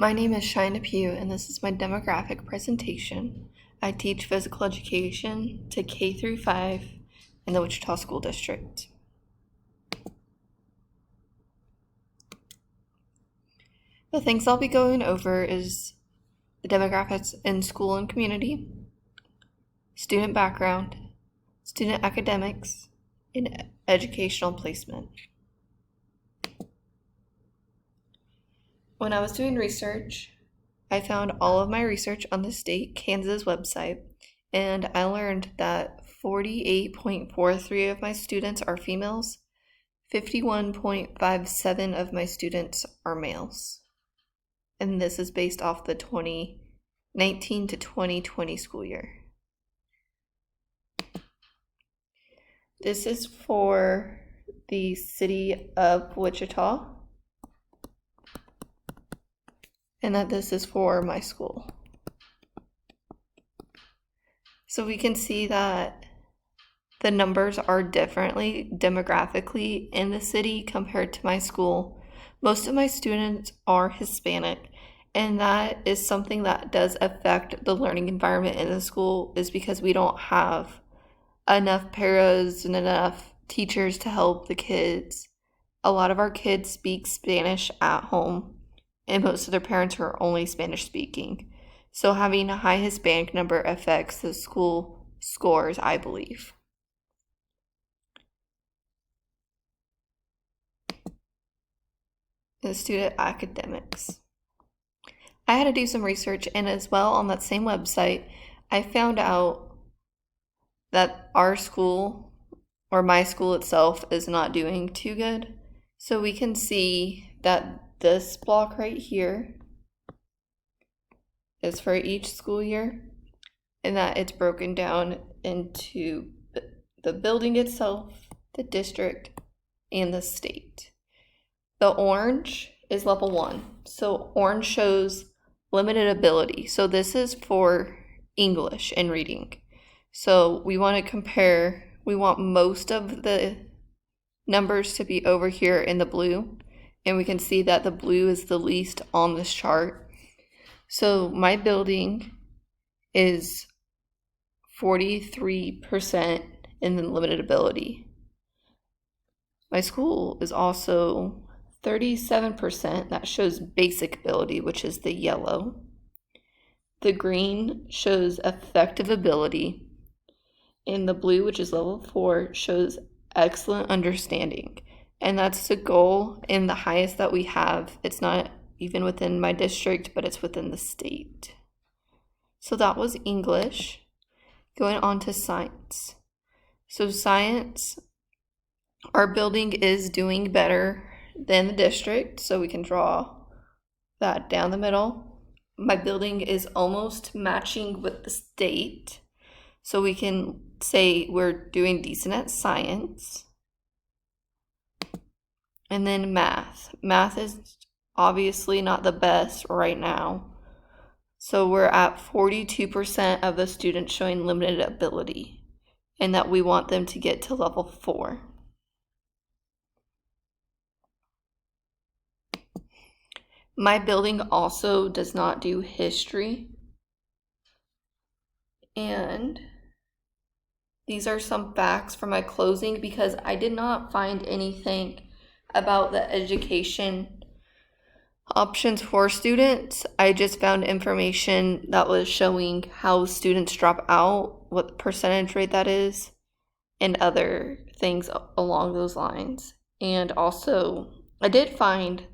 My name is Shina Pugh, and this is my demographic presentation. I teach physical education to K through 5 in the Wichita School District. The things I'll be going over is the demographics in school and community, student background, student academics, and educational placement. When I was doing research, I found all of my research on the state Kansas website, and I learned that 48.43 of my students are females, 51.57 of my students are males. And this is based off the 2019 to 2020 school year. This is for the city of Wichita, and that this is for my school. So we can see that the numbers are differently demographically in the city compared to my school. Most of my students are Hispanic, and that is something that does affect the learning environment in the school, is because we don't have enough paras and enough teachers to help the kids. A lot of our kids speak Spanish at home, and most of their parents are only Spanish speaking. So having a high Hispanic number affects the school scores, I believe. The student academics. I had to do some research, and as well on that same website, I found out that our school, or my school itself, is not doing too good. So we can see that this block right here is for each school year, and that it's broken down into the building itself, the district, and the state. The orange is level 1. So orange shows limited ability. So this is for English and reading. So we want to compare, we want most of the numbers to be over here in the blue, and we can see that the blue is the least on this chart. So my building is 43% in the limited ability. My school is also 37%, that shows basic ability, which is the yellow. The green shows effective ability, and the blue, which is level 4, shows excellent understanding. And that's the goal and the highest that we have. It's not even within my district, but it's within the state. So that was English. Going on to science. So science, our building is doing better than the district, so we can draw that down the middle. My building is almost matching with the state, so we can say we're doing decent at science. And then math. Math is obviously not the best right now. So we're at 42% of the students showing limited ability, and that we want them to get to level 4. My building also does not do history. And these are some facts for my closing, because I did not find anything about the education options for students. I just found information that was showing how students drop out, what percentage rate that is, and other things along those lines. And also, I did find,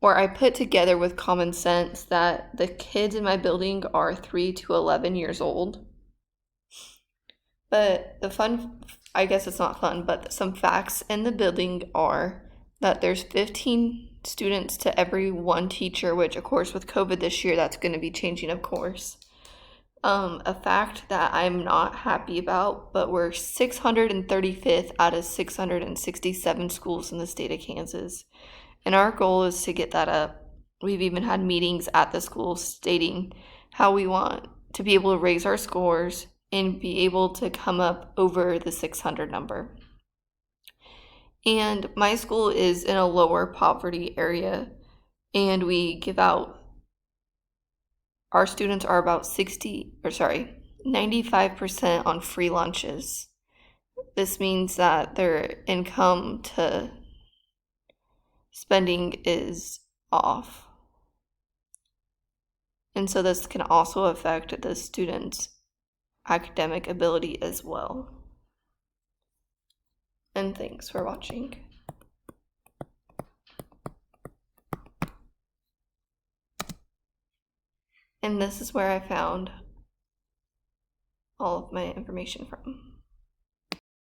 or I put together with common sense, that the kids in my building are 3 to 11 years old. But the fun, I guess it's not fun, but some facts in the building are that there's 15 students to every 1 teacher, which of course with COVID this year, that's going to be changing, of course. A fact that I'm not happy about, but we're 635th out of 667 schools in the state of Kansas. And our goal is to get that up. We've even had meetings at the school stating how we want to be able to raise our scores and be able to come up over the 600 number. And my school is in a lower poverty area, and we give out our students are about 95% on free lunches. This means that their income to spending is off. And so this can also affect the student's academic ability as well. And thanks for watching. And this is where I found all of my information from.